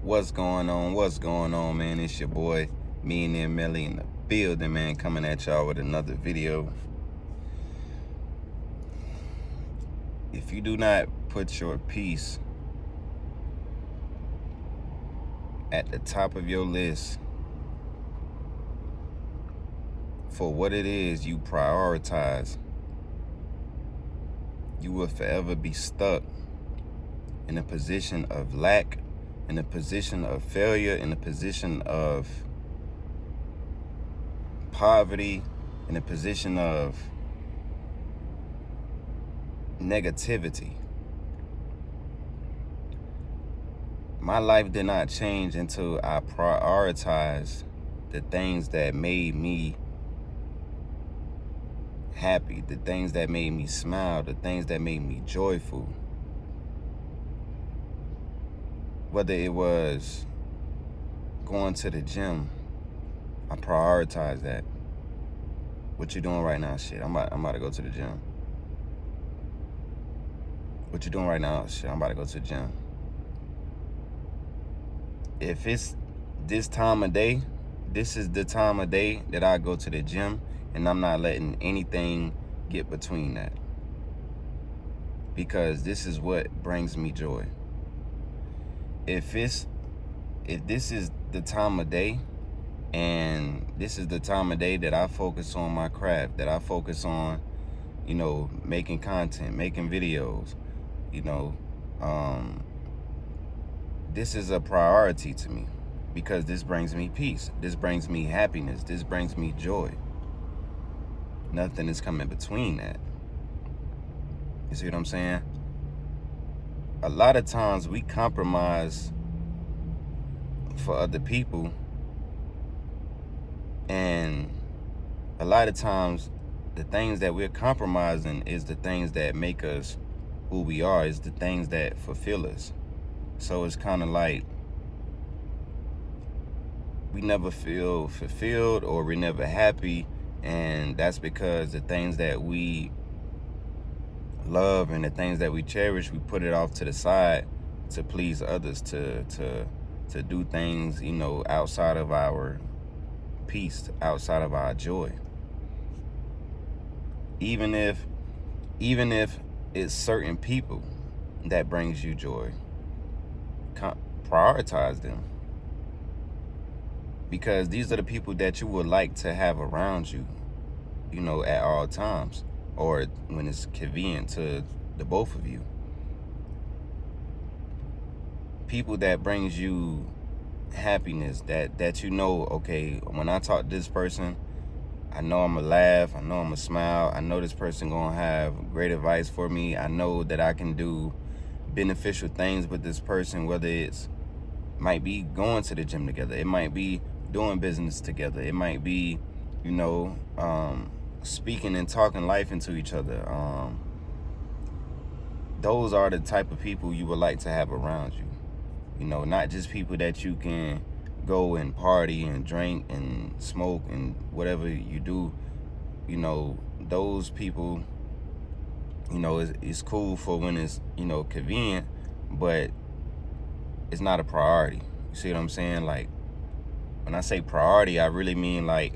What's going on? What's going on, man? It's your boy, me and Melly in the building, man, coming at y'all with another video. If you do not put your peace at the top of your list for what it is you prioritize, you will forever be stuck in a position of lack, in a position of failure, in a position of poverty, in a position of negativity. My life did not change until I prioritized the things that made me happy, the things that made me smile, the things that made me joyful. Whether it was going to the gym, I prioritized that. What you doing right now? Shit, I'm about to go to the gym. What you doing right now? Shit, I'm about to go to the gym. If it's this time of day, this is the time of day that I go to the gym, and I'm not letting anything get between that. Because this is what brings me joy. If this is the time of day, and this is the time of day that I focus on my craft, that I focus on, making content, making videos, this is a priority to me because this brings me peace. This brings me happiness. This brings me joy. Nothing is coming between that. You see what I'm saying? A lot of times we compromise for other people, and a lot of times the things that we're compromising is the things that make us who we are, is the things that fulfill us. So it's kind of like we never feel fulfilled, or we're never happy, and that's because the things that we love and the things that we cherish, we put it off to the side to please others, to do things, outside of our peace, outside of our joy. Even if it's certain people that brings you joy, prioritize them, because these are the people that you would like to have around you, at all times, or when it's convenient to the both of you. People that brings you happiness, that okay, when I talk to this person, I know I'm gonna laugh, I know I'm gonna smile, I know this person gonna have great advice for me, I know that I can do beneficial things with this person, whether it's might be going to the gym together, it might be doing business together, it might be speaking and talking life into each other. Those are the type of people you would like to have around you. Not just people that you can go and party and drink and smoke and whatever you do. Those people, it's cool for when it's, convenient, but it's not a priority. You see what I'm saying? Like, when I say priority, I really mean like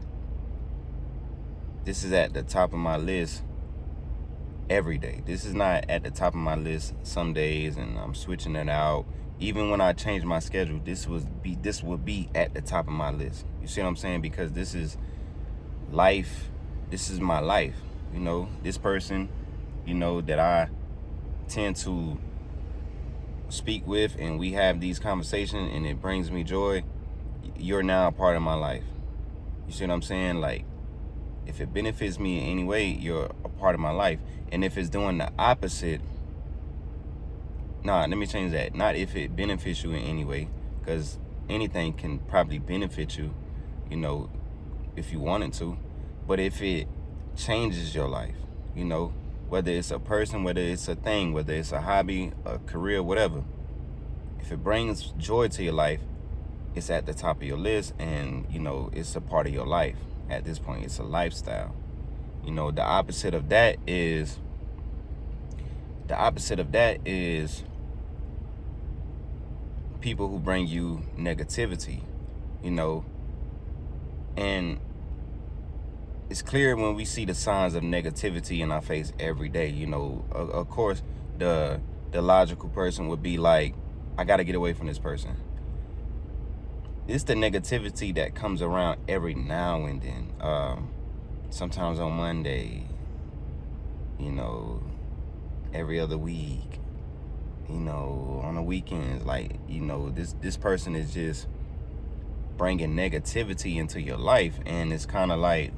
this is at the top of my list every day. This is not at the top of my list some days and I'm switching it out. Even when I change my schedule, this would be at the top of my list. You see what I'm saying? Because this is life. This is my life. This person, that I tend to speak with, and we have these conversations and it brings me joy. You're now a part of my life. You see what I'm saying? Like, if it benefits me in any way, you're a part of my life. And if it's doing the opposite, let me change that. Not if it benefits you in any way, because anything can probably benefit you, if you wanted to. But if it changes your life, whether it's a person, whether it's a thing, whether it's a hobby, a career, whatever, if it brings joy to your life, it's at the top of your list, and, it's a part of your life. At this point, it's a lifestyle. The opposite of that is people who bring you negativity, you know, and it's clear when we see the signs of negativity in our face every day. You know, of course, the logical person would be like, I got to get away from this person. It's the negativity that comes around every now and then. Sometimes on Monday, you know, every other week, you know, on the weekends, like, you know, this person is just bringing negativity into your life, and it's kind of like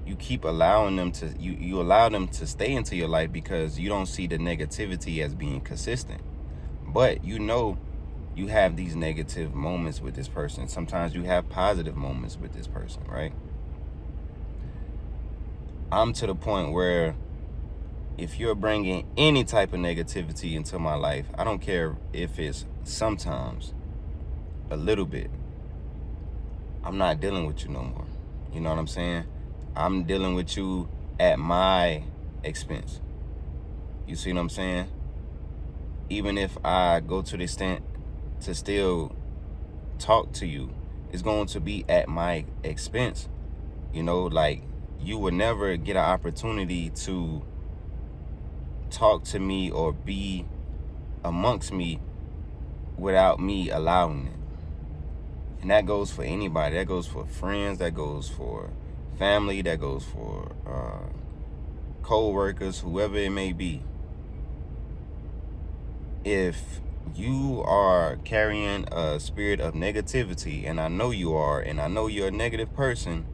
you keep allowing them to, you allow them to stay into your life because you don't see the negativity as being consistent. But you know, you have these negative moments with this person. Sometimes you have positive moments with this person, right? I'm to the point where if you're bringing any type of negativity into my life, I don't care if it's sometimes a little bit, I'm not dealing with you no more. You know what I'm saying? I'm dealing with you at my expense. You see what I'm saying? Even if I go to the extent to still talk to you, it's going to be at my expense. You know, like, you will never get an opportunity to talk to me or be amongst me without me allowing it. And that goes for anybody. That goes for friends. That goes for family. That goes for co-workers, whoever it may be. If you are carrying a spirit of negativity, and I know you are, and I know you're a negative person,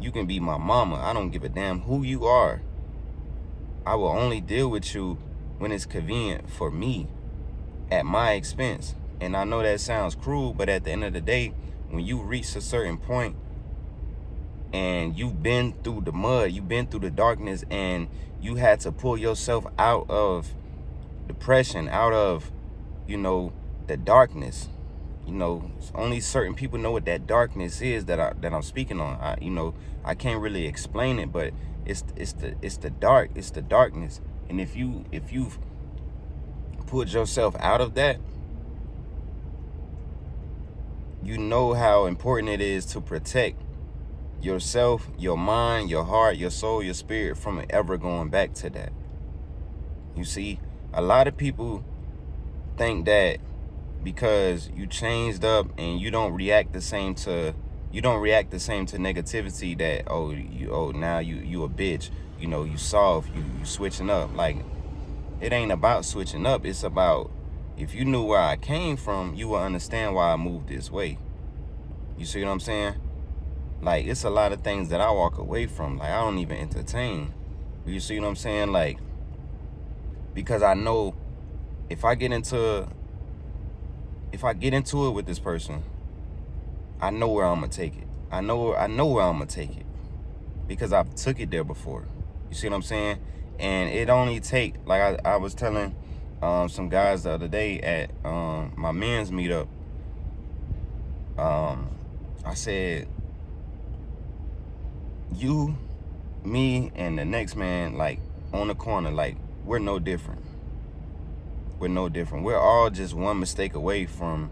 you can be my mama. I don't give a damn who you are. I will only deal with you when it's convenient for me, at my expense. And I know that sounds cruel, but at the end of the day, when you reach a certain point and you've been through the mud, you've been through the darkness, and you had to pull yourself out of depression, out of, you know, the darkness. You know, only certain people know what that darkness is that I'm speaking on. You know, I can't really explain it, but it's the darkness. And if you've pulled yourself out of that, you know how important it is to protect yourself, your mind, your heart, your soul, your spirit from ever going back to that. You see, a lot of people think that because you changed up and you don't react the same to negativity, that now you a bitch, you know, you soft, you switching up. Like, it ain't about switching up. It's about, if you knew where I came from, you will understand why I moved this way. You see what I'm saying? Like, it's a lot of things that I walk away from, like, I don't even entertain. You see what I'm saying? Like, because I know if I get into it with this person, I know where I'm gonna take it. I know where I'm gonna take it because I've took it there before. You see what I'm saying? And it only take, like I was telling some guys the other day at my men's meetup. I said, you, me, and the next man, like, on the corner, like, we're no different. We're no different. We're all just one mistake away from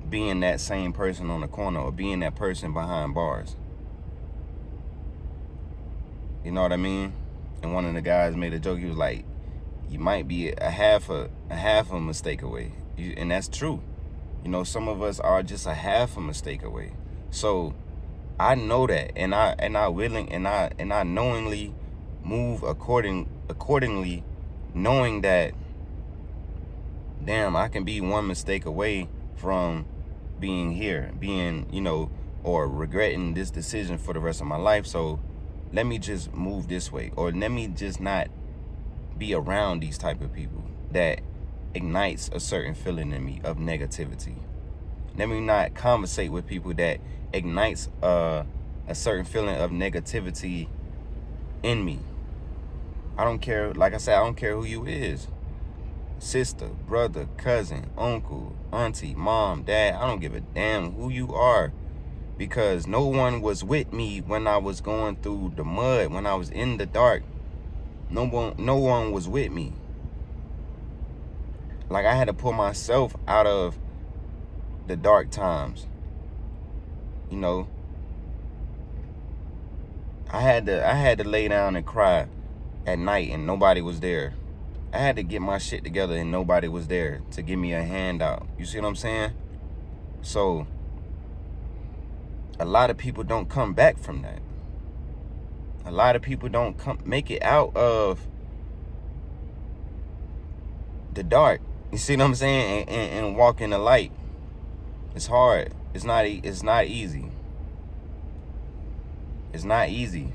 being that same person on the corner, or being that person behind bars. You know what I mean? And one of the guys made a joke. He was like, you might be a half a mistake away. And that's true. You know, some of us are just a half a mistake away. So I know that, and I knowingly move accordingly, knowing that, damn, I can be one mistake away from being here, you know, or regretting this decision for the rest of my life. So let me just move this way, or let me just not be around these type of people that ignites a certain feeling in me of negativity. Let me not conversate with people that ignites a certain feeling of negativity in me. I don't care, like I said, I don't care who you is. Sister, brother, cousin, uncle, auntie, mom, dad, I don't give a damn who you are, because no one was with me when I was going through the mud, when I was in the dark. No one was with me. Like, I had to pull myself out of the dark times. You know, I had to lay down and cry at night and nobody was there. I had to get my shit together and nobody was there to give me a handout. You see what I'm saying? So a lot of people don't come back from that. A lot of people don't make it out of the dark. You see what I'm saying? And walk in the light. It's hard. It's not easy. It's not easy.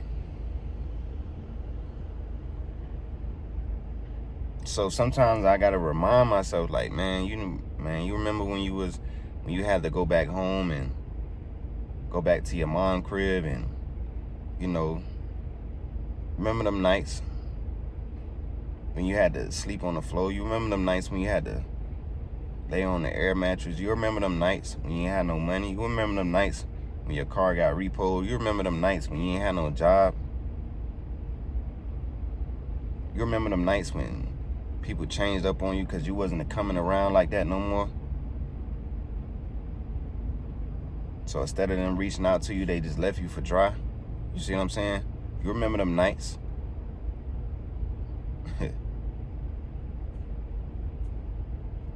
So sometimes I gotta remind myself, like, man, you remember when you had to go back home and go back to your mom crib, and you know, remember them nights when you had to sleep on the floor? You remember them nights when you had to lay on the air mattress? You remember them nights when you ain't had no money? You remember them nights when your car got repoed? You remember them nights when you ain't had no job? You remember them nights when people changed up on you because you wasn't coming around like that no more? So instead of them reaching out to you, they just left you for dry. You see what I'm saying? You remember them nights?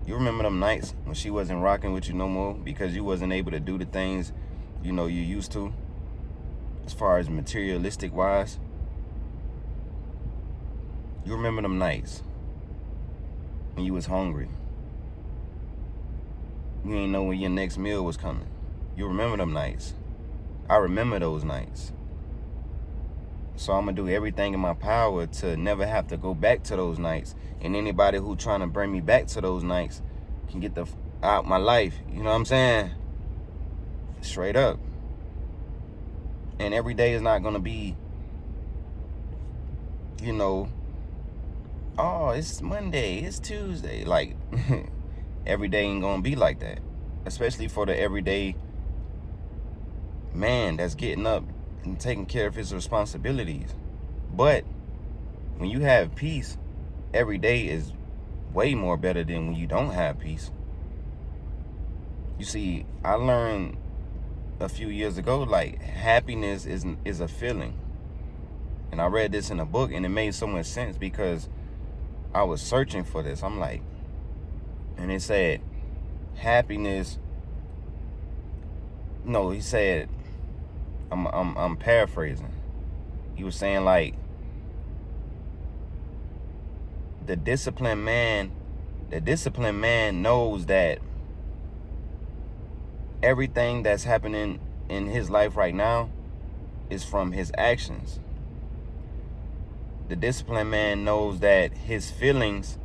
You remember them nights when she wasn't rocking with you no more because you wasn't able to do the things, you know, you used to, as far as materialistic wise? You remember them nights when you was hungry? You ain't know when your next meal was coming. You remember them nights? I remember those nights. So I'm gonna do everything in my power to never have to go back to those nights. And anybody who trying to bring me back to those nights can get the out my life. You know what I'm saying? Straight up. And every day is not gonna be, you know, oh, it's Monday, it's Tuesday. Like, every day ain't gonna be like that. Especially for the everyday man that's getting up and taking care of his responsibilities. But when you have peace, every day is way more better than when you don't have peace. You see, I learned a few years ago, like, happiness is a feeling. And I read this in a book and it made so much sense because I was searching for this. I'm like, and it said happiness. No, he said, I'm paraphrasing. He was saying, like, the disciplined man knows that everything that's happening in his life right now is from his actions. The disciplined man knows that his feelings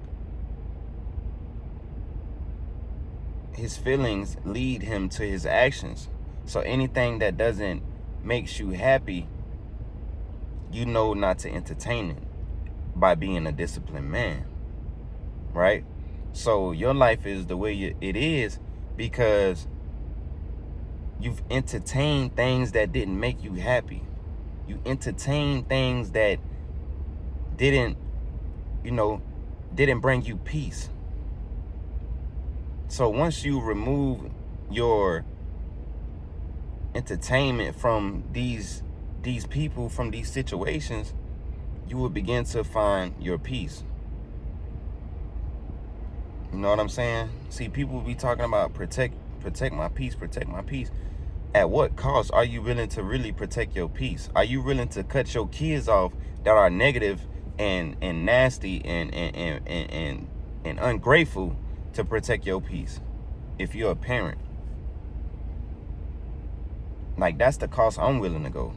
lead him to his actions. So anything that doesn't makes you happy, you know not to entertain it by being a disciplined man, right? So your life is the way it is because you've entertained things that didn't make you happy. You entertained things that didn't bring you peace. So once you remove your entertainment from these people, from these situations, you will begin to find your peace. You know what I'm saying? See, people be talking about protect my peace, protect my peace. At what cost are you willing to really protect your peace? Are you willing to cut your kids off that are negative and nasty and ungrateful to protect your peace? If you're a parent, like, that's the cost I'm willing to go.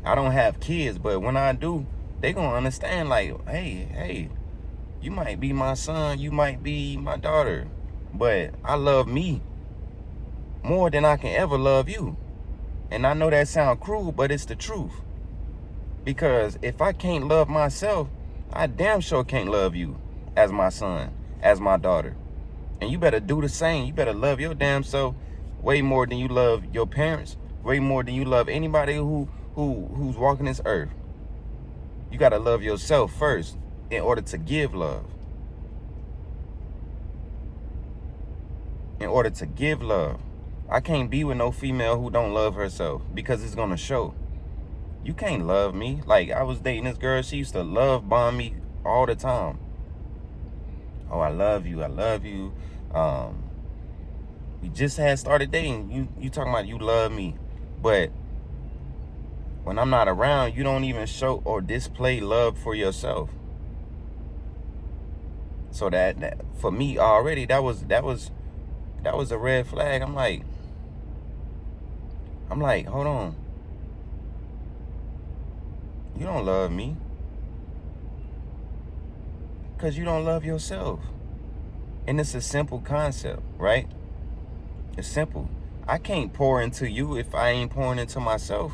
I don't have kids, but when I do, they gonna understand, like, hey, you might be my son, you might be my daughter, but I love me more than I can ever love you. And I know that sounds cruel, but it's the truth. Because if I can't love myself, I damn sure can't love you as my son, as my daughter. And you better do the same. You better love your damn self way more than you love your parents, way more than you love anybody who's walking this earth. You got to love yourself first in order to give love. in order to give love. I can't be with no female who don't love herself, because it's gonna show. You can't love me. Like, I was dating this girl, she used to love bomb me all the time. Oh, I love you, I love you. We just had started dating. You talking about you love me. But when I'm not around, you don't even show or display love for yourself. So that for me already, that was a red flag. I'm like, hold on. You don't love me because you don't love yourself. And it's a simple concept, right? It's simple. I can't pour into you if I ain't pouring into myself.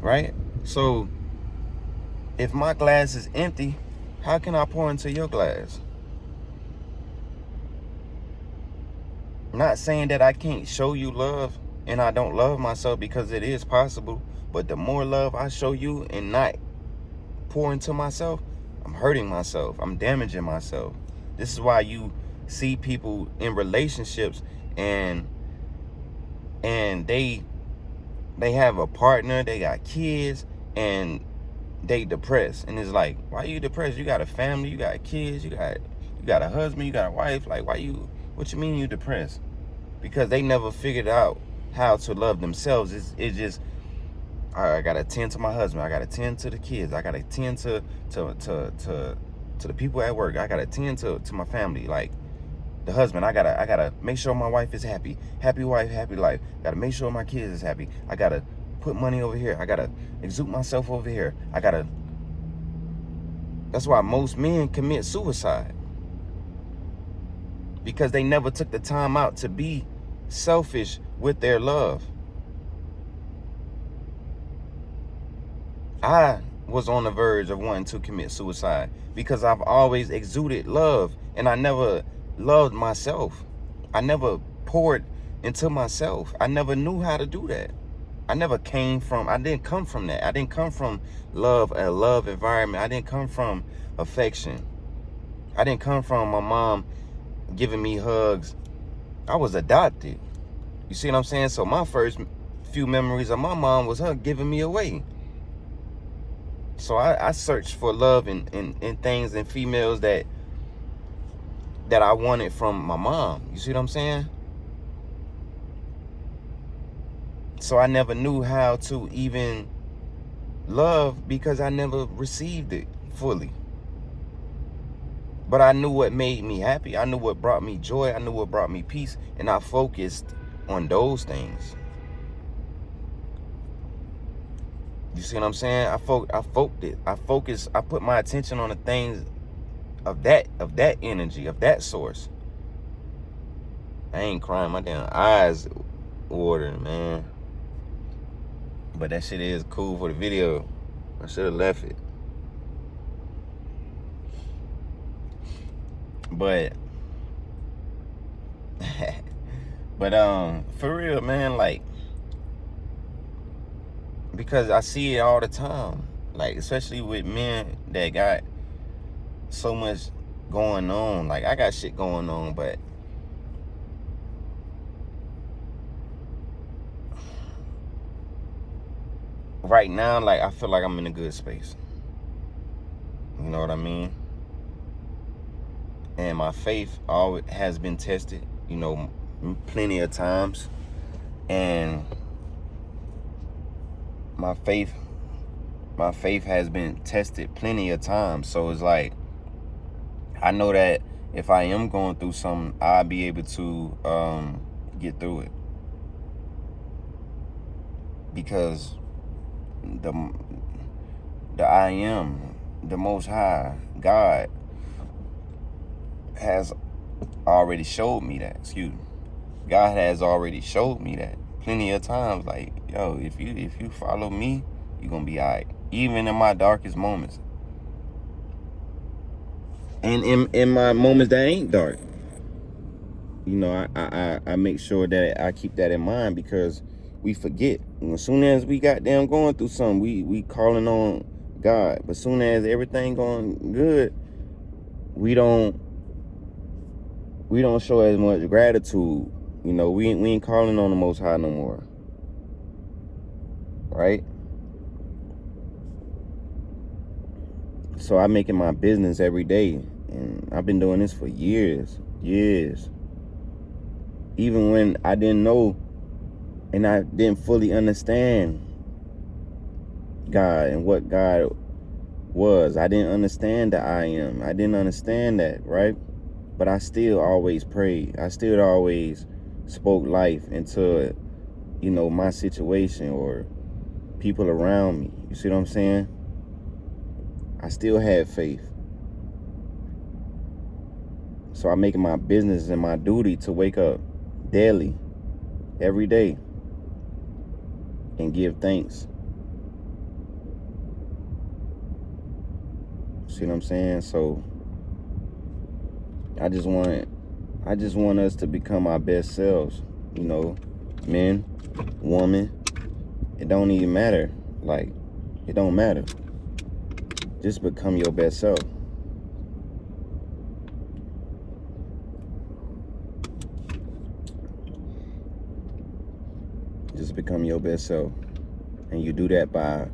Right? So if my glass is empty, how can I pour into your glass? I'm not saying that I can't show you love and I don't love myself, because it is possible. But the more love I show you and not pour into myself, I'm hurting myself. I'm damaging myself. This is why you see people in relationships and they have a partner, they got kids, and they depressed. And it's like, why are you depressed? You got a family, you got kids, you got a husband, you got a wife. Like, what you mean you depressed? Because they never figured out how to love themselves. It's just, I gotta tend to my husband, I gotta tend to the kids, I gotta tend to the people at work, I gotta tend to my family. Like, the husband, I gotta make sure my wife is happy. Happy wife, happy life. Gotta make sure my kids is happy. I gotta put money over here. I gotta exude myself over here. That's why most men commit suicide. Because they never took the time out to be selfish with their love. I was on the verge of wanting to commit suicide because I've always exuded love, and I never loved myself. I never poured into myself. I never knew how to do that. I didn't come from that. I didn't come from love, a love environment. I didn't come from affection. I didn't come from my mom giving me hugs. I was adopted. You see what I'm saying? So my first few memories of my mom was her giving me away. So I searched for love in things and females that I wanted from my mom. You see what I'm saying? So I never knew how to even love because I never received it fully. But I knew what made me happy. I knew what brought me joy. I knew what brought me peace. And I focused on those things. You see what I'm saying? I focused. I put my attention on the things of that energy, of that source. I ain't crying. My damn eyes watering, man. But that shit is cool for the video. I should have left it. But for real, man, like, because I see it all the time, like, especially with men that got so much going on. Like, I got shit going on, but right now, like, I feel like I'm in a good space. You know what I mean? And my faith always has been tested, you know, plenty of times. And my faith has been tested plenty of times. So it's like, I know that if I am going through something, I'll be able to get through it. Because the I am, the Most High, God, has already showed me that. God has already showed me that plenty of times. Like, yo, if you follow me, you're gonna be all right, even in my darkest moments, and in my moments that ain't dark. You know, I make sure that I keep that in mind, because we forget. As soon as we got them going through something, we calling on God. But soon as everything going good, we don't we don't show as much gratitude. You know, we ain't calling on the Most High no more, right? So I make it my business every day, and I've been doing this for years. Even when I didn't know and I didn't fully understand God and what God was. I didn't understand the I am. I didn't understand that, right? But I still always prayed. I still always spoke life into, you know, my situation or people around me. You see what I'm saying? I still had faith. So I make it my business and my duty to wake up daily, every day, and give thanks. See what I'm saying? So I just want us to become our best selves. You know, men, woman, it don't even matter. Like, it don't matter. Just become your best self. Just become your best self. And you do that by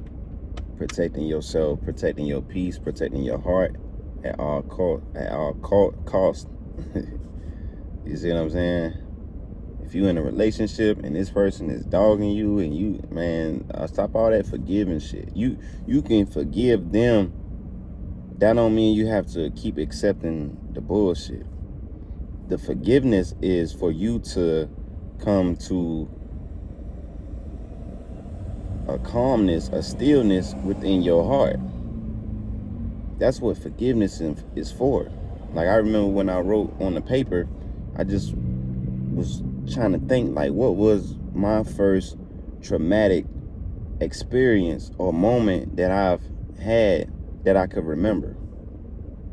protecting yourself, protecting your peace, protecting your heart at all cost. You see what I'm saying? If you're in a relationship and this person is dogging you and you, man, stop all that forgiving shit. You can forgive them. That don't mean you have to keep accepting the bullshit. The forgiveness is for you to come to a calmness, a stillness within your heart. That's what forgiveness is for. Like, I remember when I wrote on the paper, I just was trying to think, like, what was my first traumatic experience or moment that I've had that I could remember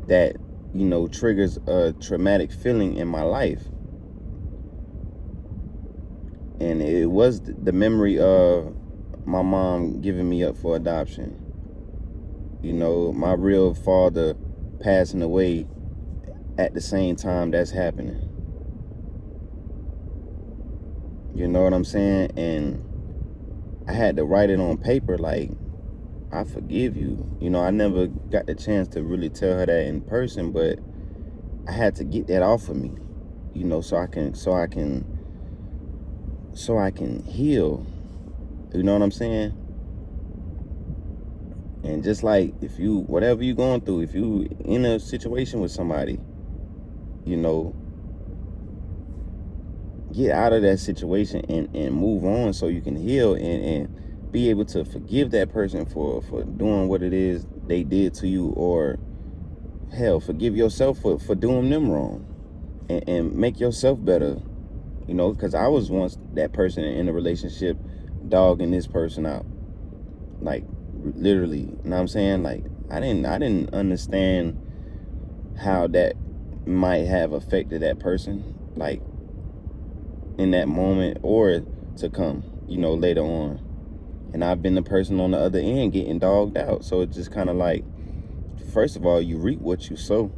that, you know, triggers a traumatic feeling in my life. And it was the memory of my mom giving me up for adoption. You know, my real father passing away at the same time that's happening. You know what I'm saying? And I had to write it on paper, like, I forgive you. You know, I never got the chance to really tell her that in person, but I had to get that off of me, you know, so I can heal. You know what I'm saying? And just like, if you, whatever you're going through, if you in a situation with somebody, you know, get out of that situation and move on so you can heal and be able to forgive that person for doing what it is they did to you, or hell, forgive yourself for doing them wrong, and make yourself better. You know, because I was once that person in a relationship dogging this person out, like, literally. You know what I'm saying? Like, I didn't understand how that might have affected that person, like, in that moment or to come, you know, later on. And I've been the person on the other end getting dogged out. So it's just kind of like, first of all, you reap what you sow.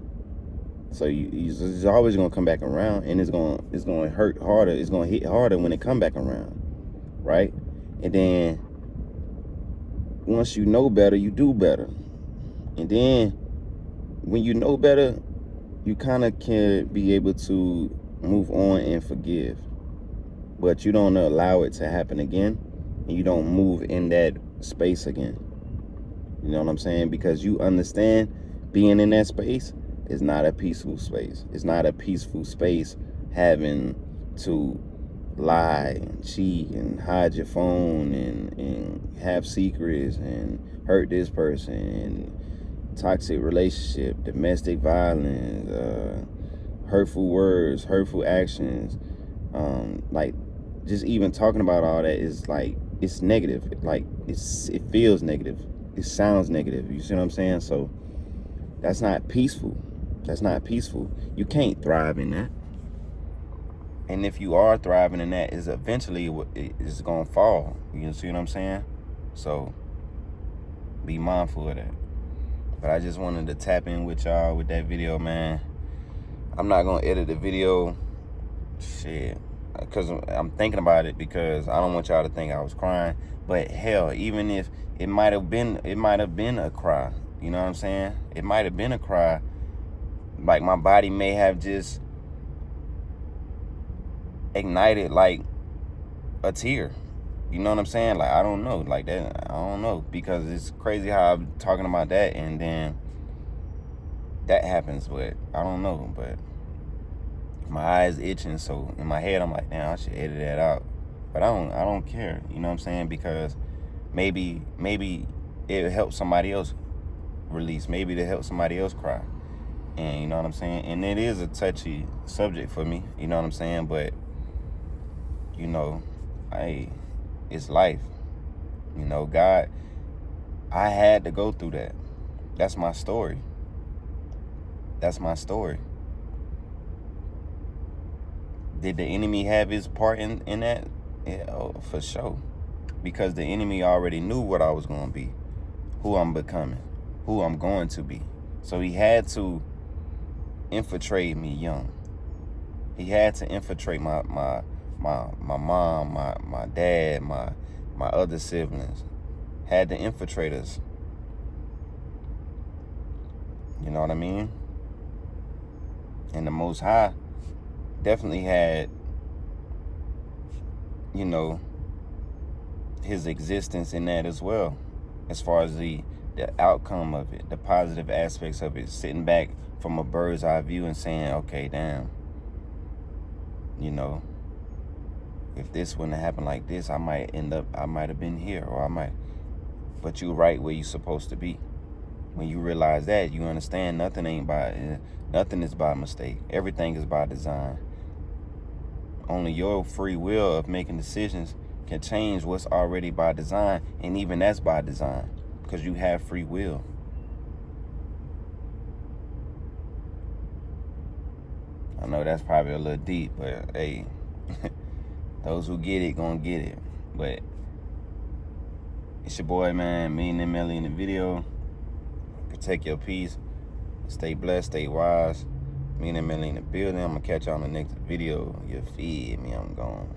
So it's always gonna come back around, and it's gonna hurt harder. It's gonna hit harder when it come back around, right? And then once you know better, you do better. And then when you know better, you kind of can be able to move on and forgive. But you don't allow it to happen again, and you don't move in that space again. You know what I'm saying? Because you understand being in that space is not a peaceful space. It's not a peaceful space having to lie and cheat and hide your phone and have secrets and hurt this person, and toxic relationship, domestic violence, hurtful words, hurtful actions. Like, just even talking about all that is like, it's negative. Like, it feels negative. It sounds negative. You see what I'm saying? So that's not peaceful. That's not peaceful. You can't thrive in that. And if you are thriving in that, is eventually it's gonna fall. You see what I'm saying? So be mindful of that. But I just wanted to tap in with y'all with that video, man. I'm not gonna edit the video, shit, because I'm thinking about it, because I don't want y'all to think I was crying. But hell, even if it might have been a cry. You know what I'm saying? It might have been a cry. Like my body may have just ignited like a tear. You know what I'm saying? Like, I don't know. Like that, I don't know, because it's crazy how I'm talking about that and then that happens. But I don't know. But my eyes itching, so in my head I'm like, damn, I should edit that out. But I don't care. You know what I'm saying? Because maybe it helps somebody else release. Maybe it helps somebody else cry. And you know what I'm saying? And it is a touchy subject for me. You know what I'm saying? But you know, it's life. You know, God, I had to go through that. That's my story. That's my story. Did the enemy have his part in that? Yeah, oh, for sure. Because the enemy already knew what I was going to be, who I'm becoming, who I'm going to be. So he had to infiltrate me young. He had to infiltrate my mom, my dad, my other siblings. Had to infiltrate us. You know what I mean? And the Most High definitely had, you know, his existence in that as well, as far as the outcome of it, the positive aspects of it, sitting back from a bird's eye view and saying, okay, damn, you know, if this wouldn't have happened like this, I might have been here, or I might, but you're right where you're supposed to be. When you realize that, you understand nothing is by mistake. Everything is by design. Only your free will of making decisions can change what's already by design, and even that's by design, because you have free will. I know that's probably a little deep, but hey, those who get it gonna get it. But it's your boy, man, me and Melly in the video. Protect your peace. Stay blessed, stay wise. Me and Melly in the building. I'm gonna catch y'all on the next video. You feed me, I'm gone.